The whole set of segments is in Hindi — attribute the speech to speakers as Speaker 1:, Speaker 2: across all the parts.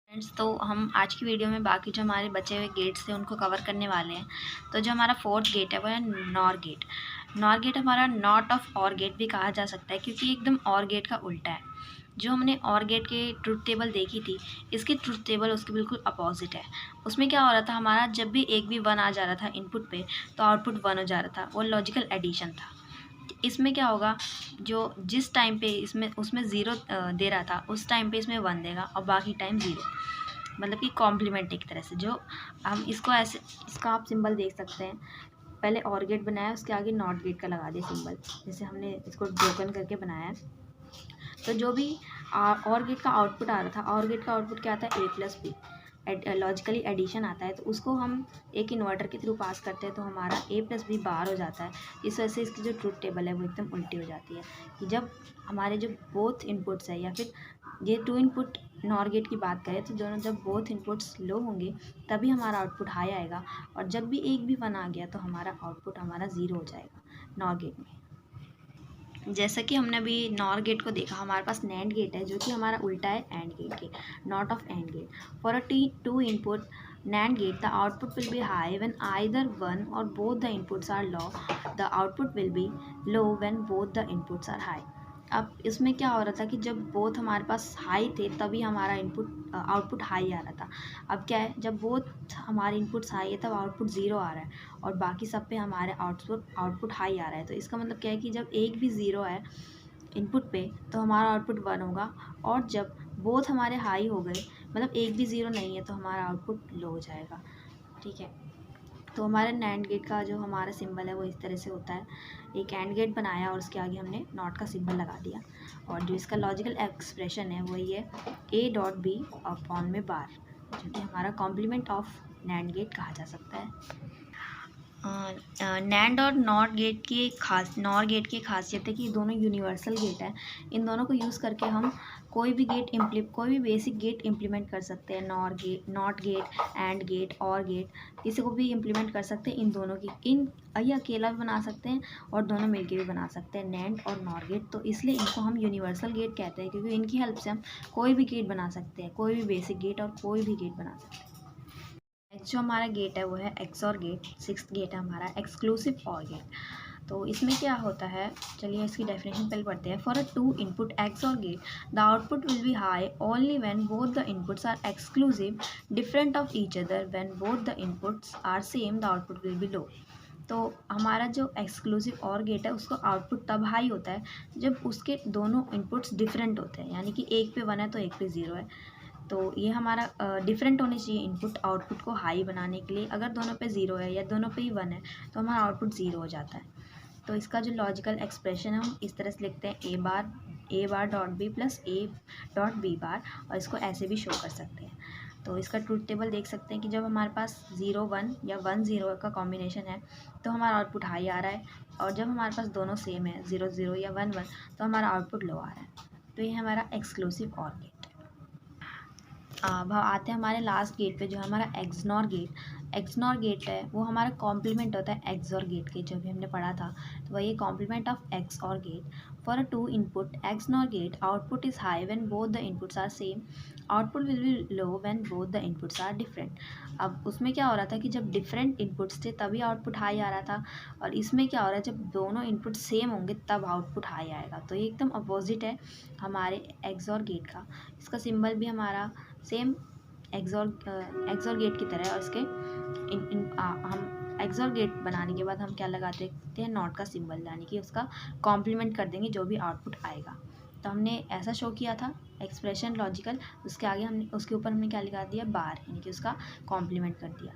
Speaker 1: फ्रेंड्स, तो हम आज की वीडियो में बाकी जो हमारे बचे हुए गेट्स थे उनको कवर करने वाले हैं। तो जो हमारा फोर्थ गेट है वो है नॉर गेट। नॉर गेट हमारा नॉट ऑफ और गेट भी कहा जा सकता है, क्योंकि एकदम और गेट का उल्टा है। जो हमने और गेट के ट्रुथ टेबल देखी थी, इसकी ट्रुथ टेबल उसके बिल्कुल अपोजिट है। उसमें क्या हो रहा था, हमारा जब भी एक भी वन आ जा रहा था इनपुट पे, तो आउटपुट वन हो जा रहा था। वो लॉजिकल एडिशन था। इसमें क्या होगा, जो जिस टाइम पे इसमें उसमें ज़ीरो दे रहा था, उस टाइम पे इसमें वन देगा और बाकी टाइम ज़ीरो। मतलब कि कॉम्प्लीमेंट एक तरह से। जो हम इसको ऐसे, इसका आप सिंबल देख सकते हैं। पहले और गेट बनाया, उसके आगे नॉट गेट का लगा दिया सिंबल, जैसे हमने इसको ब्रोकन करके बनाया है। तो जो भी और गेट का आउटपुट आ रहा था, और गेट का आउटपुट क्या आता है, ए प्लस बी, लॉजिकली एडिशन आता है। तो उसको हम एक इन्वर्टर के थ्रू पास करते हैं, तो हमारा ए प्लस बी बाहर हो जाता है। इस वजह से इसकी जो ट्रुथ टेबल है वो एकदम उल्टी हो जाती है, कि जब हमारे जो बोथ इनपुट्स है, या फिर ये टू इनपुट नॉर गेट की बात करें, तो दोनों जब बोथ इनपुट्स लो होंगे तभी हमारा आउटपुट हाई आएगा, और जब भी एक भी वन आ गया तो हमारा आउटपुट हमारा ज़ीरो हो जाएगा नॉर गेट में। जैसा कि हमने अभी नॉर गेट को देखा, हमारे पास नैंड गेट है जो कि हमारा उल्टा है एंड गेट के, not of and gate. For a two input NAND gate, the output will be high when either one or both the inputs are low. The output will be low when both the inputs are high. अब इसमें क्या हो रहा था कि जब बोथ हमारे पास हाई थे तभी हमारा इनपुट आउटपुट हाई आ रहा था। अब क्या है, जब बोथ हमारे इनपुट्स हाई है तब आउटपुट ज़ीरो आ रहा है, और बाकी सब पे हमारे आउटपुट हाई आ रहा है। तो इसका मतलब क्या है कि जब एक भी ज़ीरो है इनपुट पे तो हमारा आउटपुट वन होगा, और जब बोथ हमारे हाई हो गए, मतलब एक भी ज़ीरो नहीं है, तो हमारा आउटपुट लो हो जाएगा। ठीक है, तो हमारे नैंड गेट का जो हमारा सिंबल है वो इस तरह से होता है। एक एंड गेट बनाया और उसके आगे हमने नॉट का सिंबल लगा दिया, और जो इसका लॉजिकल एक्सप्रेशन है वही है ए डॉट बी अपॉन में बार, जो कि हमारा कॉम्प्लीमेंट ऑफ नैंड गेट कहा जा सकता है। नैंड और नॉर गेट की खासियत है कि दोनों यूनिवर्सल गेट है। इन दोनों को यूज़ करके हम कोई भी बेसिक गेट इम्प्लीमेंट कर सकते हैं। नॉट गेट, एंड गेट, और गेट, किसी को भी इम्प्लीमेंट कर सकते हैं। इन दोनों की ये अकेला भी बना सकते हैं और दोनों मिलके भी बना सकते हैं, नैंड और नॉर गेट। तो इसलिए इनको हम यूनिवर्सल गेट कहते हैं, क्योंकि इनकी हेल्प से हम कोई भी गेट बना सकते हैं, कोई भी बेसिक गेट और कोई भी गेट बना सकते हैं। नेक्स्ट जो हमारा गेट है वो है एक्सऑर गेट। सिक्स्थ गेट है हमारा एक्सक्लूसिव और गेट। तो इसमें क्या होता है, चलिए इसकी डेफिनेशन पहले पढ़ते हैं। For a two input XOR gate, the output will be high only when both the inputs are exclusive different of each other. When both the inputs are same the output will be low. तो हमारा जो एक्सक्लूसिव और गेट है उसको आउटपुट तब हाई होता है जब उसके दोनों इनपुट्स डिफरेंट होते हैं, यानी कि एक पे वन है तो एक पे ज़ीरो है। तो ये हमारा डिफरेंट होने चाहिए इनपुट आउटपुट को हाई बनाने के लिए। अगर दोनों पे ज़ीरो है या दोनों पे ही वन है तो हमारा आउटपुट ज़ीरो हो जाता है। तो इसका जो लॉजिकल एक्सप्रेशन है हम इस तरह से लिखते हैं, A bar dot B plus A dot B bar, और इसको ऐसे भी शो कर सकते हैं। तो इसका ट्रूथ टेबल देख सकते हैं कि जब हमारे पास 0 1 या 1 0 का कॉम्बिनेशन है तो हमारा आउटपुट हाई आ रहा है, और जब हमारे पास दोनों सेम है 0 0 या 1 1, तो हमारा आउटपुट लो आ रहा है। तो ये हमारा एक्सक्लूसिव और गेट। अब आते हैं हमारे लास्ट गेट पे, जो हमारा एक्सनॉर गेट। एक्सनॉर गेट है वो हमारा कॉम्प्लीमेंट होता है एक्सऑर गेट के, जो भी हमने पढ़ा था। तो वही complement of x or gate. For a two input XNOR gate, output is high when both the inputs are same, output will be low when both the inputs are different. अब उसमें क्या हो रहा था कि जब डिफरेंट इनपुट्स थे तभी आउटपुट हाई आ रहा था, और इसमें क्या हो रहा है, जब दोनों इनपुट सेम होंगे तब आउटपुट हाई आएगा। तो ये एकदम अपोजिट है हमारे एक्सऑर गेट का। इसका सिंबल भी हमारा सेम एक्सॉर गेट की तरह है, और इसके हम एक्सॉर गेट बनाने के बाद हम क्या लगा देते हैं, नॉट का सिंबल, यानी कि उसका कॉम्प्लीमेंट कर देंगे जो भी आउटपुट आएगा। तो हमने ऐसा शो किया था एक्सप्रेशन लॉजिकल, उसके आगे हमने उसके ऊपर हमने क्या लगा दिया, बार, यानी कि उसका कॉम्प्लीमेंट कर दिया।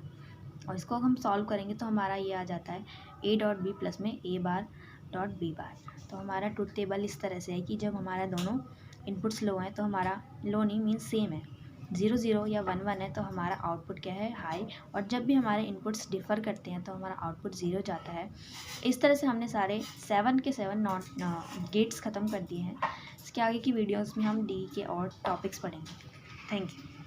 Speaker 1: और इसको हम सॉल्व करेंगे तो हमारा ये आ जाता है ए डॉट बी प्लस में ए बार डॉट बी बार। तो हमारा ट्रुथ टेबल इस तरह से है कि जब हमारा दोनों इनपुट्स लो हैं तो हमारा लो नहीं मीन्स सेम है, 0 0 या 1 1 है तो हमारा आउटपुट क्या है, हाई। और जब भी हमारे इनपुट्स डिफ़र करते हैं तो हमारा आउटपुट ज़ीरो जाता है। इस तरह से हमने सारे 7 के 7 नॉट गेट्स ख़त्म कर दिए हैं। इसके आगे की वीडियोस में हम डी के और टॉपिक्स पढ़ेंगे। Thank you.